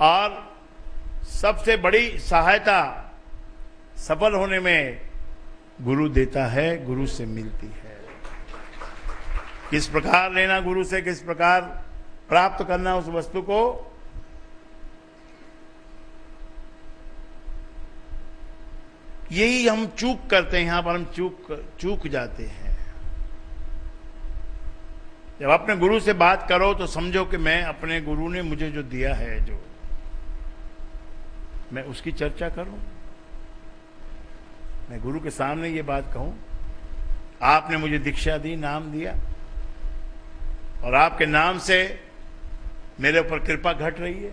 और सबसे बड़ी सहायता सफल होने में गुरु देता है, गुरु से मिलती है। किस प्रकार लेना गुरु से, किस प्रकार प्राप्त करना उस वस्तु को, यही हम चूक करते हैं। यहां पर हम चूक जाते हैं। जब अपने गुरु से बात करो तो समझो कि मैं अपने गुरु ने मुझे जो दिया है, जो मैं उसकी चर्चा करूं, मैं गुरु के सामने ये बात कहूं, आपने मुझे दीक्षा दी, नाम दिया, और आपके नाम से मेरे ऊपर कृपा घट रही है।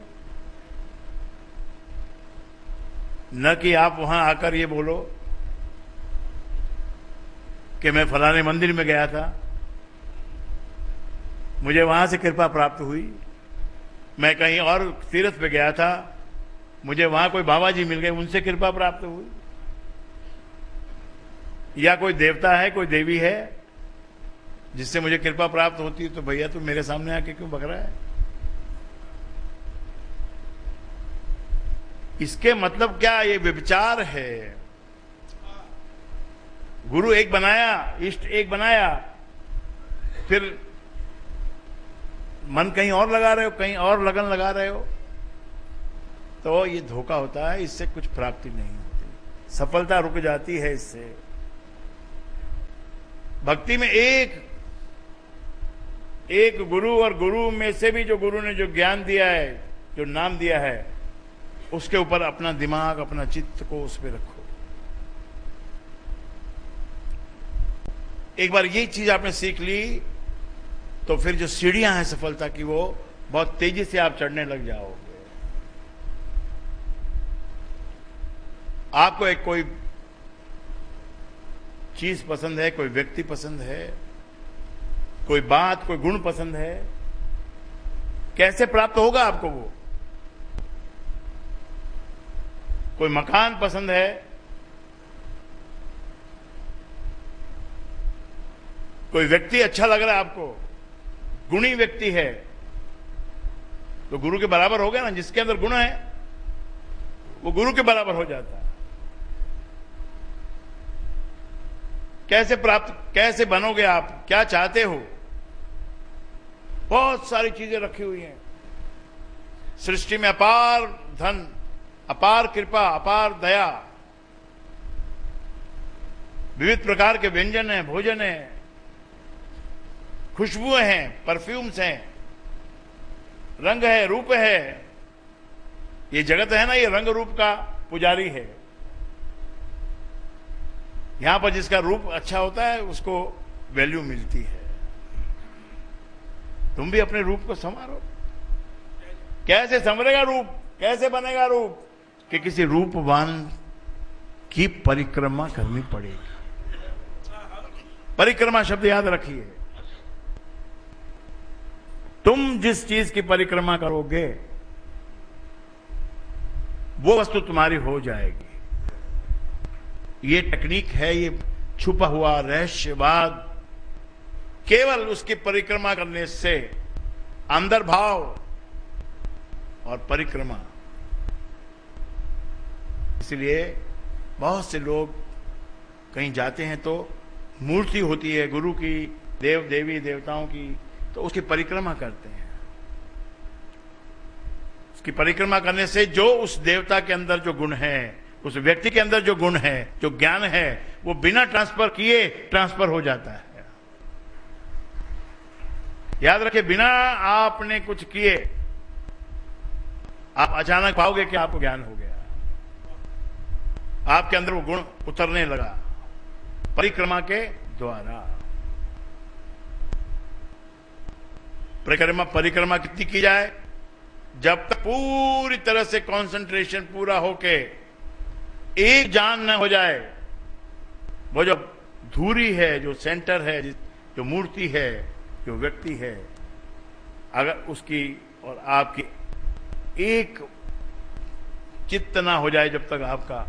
न कि आप वहां आकर ये बोलो कि मैं फलाने मंदिर में गया था, मुझे वहां से कृपा प्राप्त हुई, मैं कहीं और तीर्थ पे गया था, मुझे वहां कोई बाबा जी मिल गए, उनसे कृपा प्राप्त हुई, या कोई देवता है, कोई देवी है जिससे मुझे कृपा प्राप्त होती है, तो भैया तू मेरे सामने आके क्यों बक रहा है? इसके मतलब क्या? ये व्यभिचार है। गुरु एक बनाया, इष्ट एक बनाया, फिर मन कहीं और लगा रहे हो, कहीं और लगन लगा रहे हो, तो ये धोखा होता है। इससे कुछ प्राप्ति नहीं होती, सफलता रुक जाती है इससे। भक्ति में एक गुरु, और गुरु में से भी जो गुरु ने जो ज्ञान दिया है, जो नाम दिया है, उसके ऊपर अपना दिमाग, अपना चित्त को उस पर रखो। एक बार ये चीज आपने सीख ली तो फिर जो सीढ़ियां हैं सफलता की, वो बहुत तेजी से आप चढ़ने लग जाओगे। आपको एक कोई चीज पसंद है, कोई व्यक्ति पसंद है, कोई बात, कोई गुण पसंद है, कैसे प्राप्त होगा आपको वो? कोई मकान पसंद है, कोई व्यक्ति अच्छा लग रहा है आपको, गुणी व्यक्ति है, तो गुरु के बराबर हो गया ना। जिसके अंदर गुण है वो गुरु के बराबर हो जाता है। कैसे बनोगे आप? क्या चाहते हो? बहुत सारी चीजें रखी हुई हैं सृष्टि में। अपार धन, अपार कृपा, अपार दया, विविध प्रकार के व्यंजन हैं, भोजन है, खुशबुएं हैं, परफ्यूम्स हैं, रंग है, रूप है। ये जगत है ना, ये रंग रूप का पुजारी है। यहां पर जिसका रूप अच्छा होता है उसको वैल्यू मिलती है। तुम भी अपने रूप को संवारो। कैसे संवरेगा रूप, कैसे बनेगा रूप? कि किसी रूपवान की परिक्रमा करनी पड़ेगी। परिक्रमा शब्द याद रखिए। तुम जिस चीज की परिक्रमा करोगे वो वस्तु तुम्हारी हो जाएगी। ये टेक्निक है, ये छुपा हुआ रहस्यवाद। केवल उसकी परिक्रमा करने से अंदर भाव और परिक्रमा। इसलिए बहुत से लोग कहीं जाते हैं तो मूर्ति होती है गुरु की, देव देवी देवताओं की, तो उसकी परिक्रमा करते हैं। उसकी परिक्रमा करने से जो उस देवता के अंदर जो गुण है, उस व्यक्ति के अंदर जो गुण है, जो ज्ञान है, वो बिना ट्रांसफर किए ट्रांसफर हो जाता है। याद रखिए, बिना आपने कुछ किए आप अचानक पाओगे कि आपको ज्ञान हो गया, आपके अंदर वो गुण उतरने लगा परिक्रमा के द्वारा। परिक्रमा कितनी की जाए? जब तक पूरी तरह से कंसंट्रेशन पूरा होके एक जान न हो जाए। वो जो धुरी है, जो सेंटर है, जो मूर्ति है, जो व्यक्ति है, अगर उसकी और आपकी एक चित्त ना हो जाए, जब तक आपका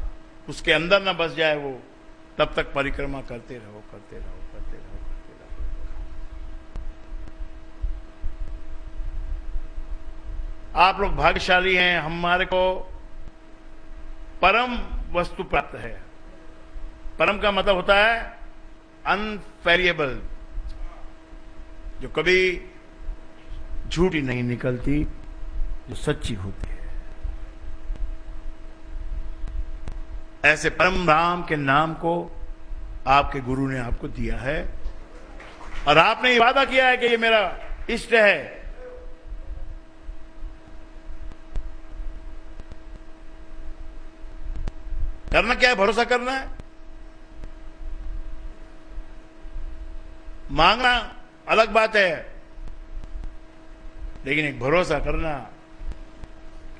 उसके अंदर ना बस जाए वो, तब तक परिक्रमा करते रहो, करते रहो, करते रहो, करते रहो। आप लोग भाग्यशाली हैं, हमारे को परम वस्तु प्राप्त है। परम का मतलब होता है अनफेरिएबल, जो कभी झूठी नहीं निकलती, जो सच्ची होती है। ऐसे परम राम के नाम को आपके गुरु ने आपको दिया है और आपने ये वादा किया है कि ये मेरा इष्ट है। करना क्या है? भरोसा करना है। मांगना अलग बात है, लेकिन एक भरोसा करना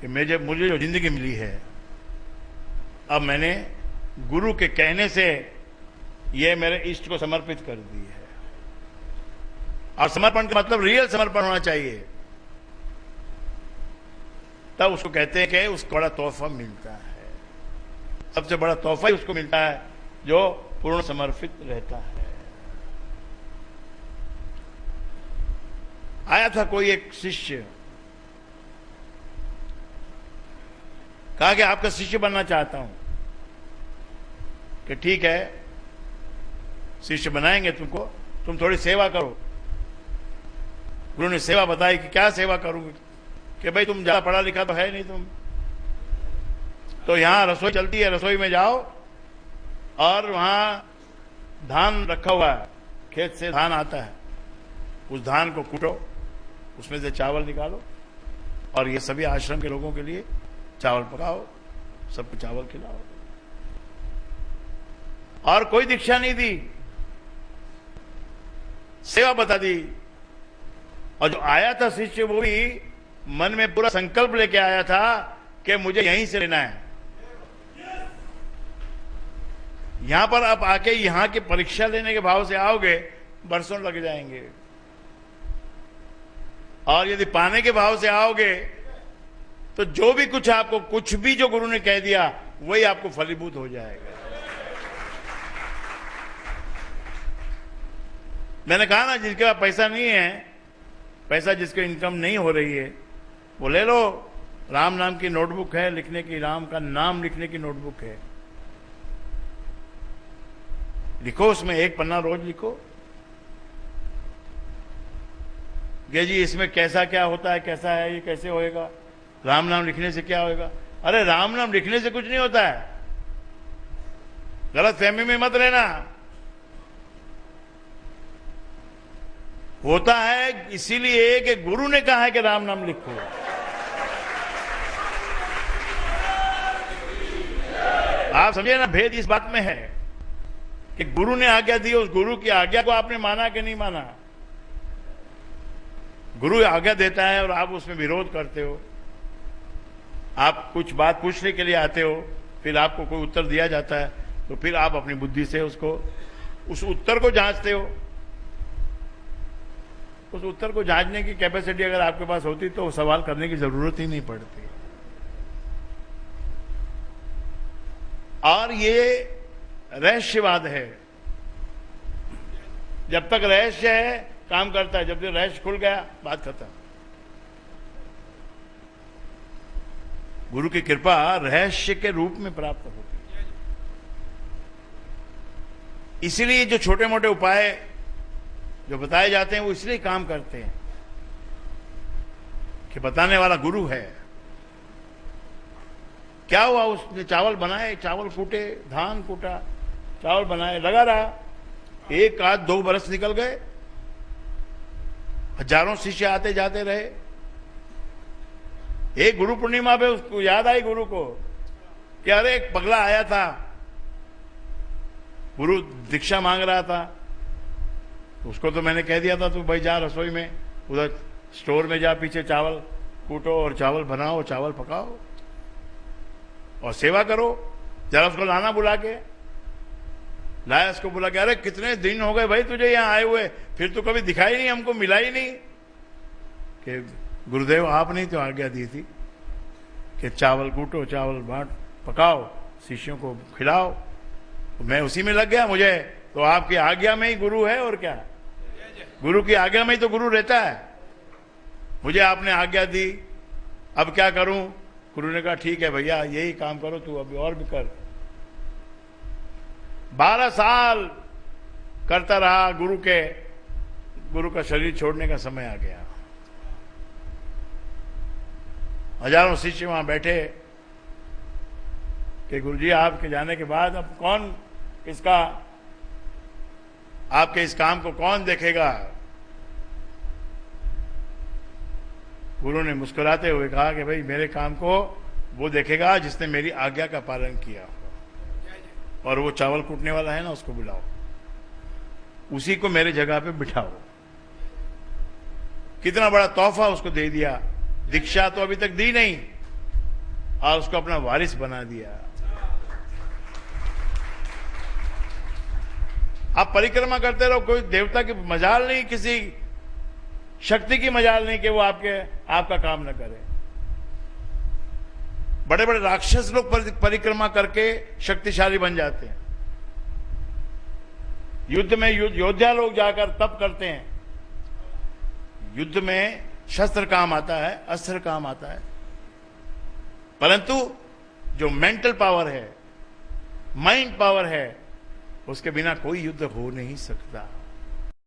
कि मुझे जो जिंदगी मिली है, अब मैंने गुरु के कहने से ये मेरे इष्ट को समर्पित कर दी है। और समर्पण का मतलब रियल समर्पण होना चाहिए, तब उसको कहते हैं कि उसको बड़ा तोहफा मिलता है। सबसे बड़ा तोहफा ही उसको मिलता है जो पूर्ण समर्पित रहता है। आया था कोई एक शिष्य, कहा कि आपका शिष्य बनना चाहता हूं। कि ठीक है, शिष्य बनाएंगे तुमको, तुम थोड़ी सेवा करो। गुरु ने सेवा बताई कि क्या सेवा करूंगी? कि भाई तुम ज्यादा पढ़ा लिखा तो है नहीं तुम, तो यहां रसोई चलती है, रसोई में जाओ और वहां धान रखा हुआ है, खेत से धान आता है, उस धान को कूटो, उसमें से चावल निकालो और ये सभी आश्रम के लोगों के लिए चावल पकाओ, सबको चावल खिलाओ। और कोई दीक्षा नहीं दी, सेवा बता दी। और जो आया था शिष्य, वो भी मन में पूरा संकल्प लेके आया था कि मुझे यहीं से लेना है। यहां पर आप आके यहां की परीक्षा लेने के भाव से आओगे, बरसों लग जाएंगे। और यदि पाने के भाव से आओगे तो जो भी कुछ आपको, कुछ भी जो गुरु ने कह दिया वही आपको फलीभूत हो जाएगा। मैंने कहा ना, जिसके पास पैसा नहीं है, पैसा जिसके इनकम नहीं हो रही है, वो ले लो। राम नाम की नोटबुक है लिखने की, राम का नाम लिखने की नोटबुक है। लिखो, उसमें एक पन्ना रोज लिखो कि जी इसमें कैसा क्या होता है, कैसा है, ये कैसे होएगा, राम नाम लिखने से क्या होएगा। अरे राम नाम लिखने से कुछ नहीं होता है, गलत फहमी में मत रहना। होता है इसीलिए कि गुरु ने कहा है कि राम नाम लिखो। आप समझिए ना, भेद इस बात में है कि गुरु ने आज्ञा दी, उस गुरु की आज्ञा को आपने माना कि नहीं माना। गुरु आज्ञा देता है और आप उसमें विरोध करते हो। आप कुछ बात पूछने के लिए आते हो, फिर आपको कोई उत्तर दिया जाता है, तो फिर आप अपनी बुद्धि से उसको, उस उत्तर को जांचते हो। उस उत्तर को जांचने की कैपेसिटी अगर आपके पास होती तो सवाल करने की जरूरत ही नहीं पड़ती। और ये रहस्यवाद है। जब तक रहस्य है काम करता है, जब तक रहस्य खुल गया बात खत्म। गुरु की कृपा रहस्य के रूप में प्राप्त होती है। इसीलिए जो छोटे मोटे उपाय जो बताए जाते हैं वो इसलिए काम करते हैं कि बताने वाला गुरु है। क्या हुआ, उसने चावल बनाए, चावल कूटे, धान कूटा, चावल बनाए, लगा रहा। एक आध 2 बरस निकल गए, हजारों शिष्य आते जाते रहे। एक गुरु पूर्णिमा पे उसको याद आई गुरु को कि अरे एक पगला आया था, गुरु दीक्षा मांग रहा था। उसको तो मैंने कह दिया था तू भाई जा रसोई में, उधर स्टोर में जा, पीछे चावल कूटो और चावल बनाओ, चावल पकाओ और सेवा करो। जरा उसको लाना, बुला के लाया, उसको बुला के, अरे कितने दिन हो गए भाई तुझे यहाँ आए हुए, फिर तो कभी दिखाई नहीं, हमको मिला ही नहीं। कि गुरुदेव आपने तो आज्ञा दी थी कि चावल कूटो, चावल बांट पकाओ, शिष्यों को खिलाओ। तो मैं उसी में लग गया। मुझे तो आपकी आज्ञा में ही गुरु है, और क्या, गुरु की आज्ञा में ही तो गुरु रहता है। मुझे आपने आज्ञा दी अब क्या करूं? गुरु ने कहा ठीक है भैया, यही काम करो तू, अभी और भी कर। 12 साल करता रहा। गुरु का शरीर छोड़ने का समय आ गया। हजारों शिष्य वहां बैठे कि गुरुजी आपके जाने के बाद अब कौन इसका, आपके इस काम को कौन देखेगा? गुरु ने मुस्कुराते हुए कहा कि भाई मेरे काम को वो देखेगा जिसने मेरी आज्ञा का पालन किया, और वो चावल कूटने वाला है ना, उसको बुलाओ, उसी को मेरे जगह पे बिठाओ। कितना बड़ा तोहफा उसको दे दिया। दीक्षा तो अभी तक दी नहीं और उसको अपना वारिस बना दिया। आप परिक्रमा करते रहो, कोई देवता की मजाल नहीं, किसी शक्ति की मजाल नहीं कि वो आपका काम न करे। बड़े बड़े राक्षस लोग परिक्रमा करके शक्तिशाली बन जाते हैं। युद्ध में योद्धा लोग जाकर तप करते हैं। युद्ध में शस्त्र काम आता है, अस्त्र काम आता है, परंतु जो मेंटल पावर है, माइंड पावर है, उसके बिना कोई युद्ध हो नहीं सकता।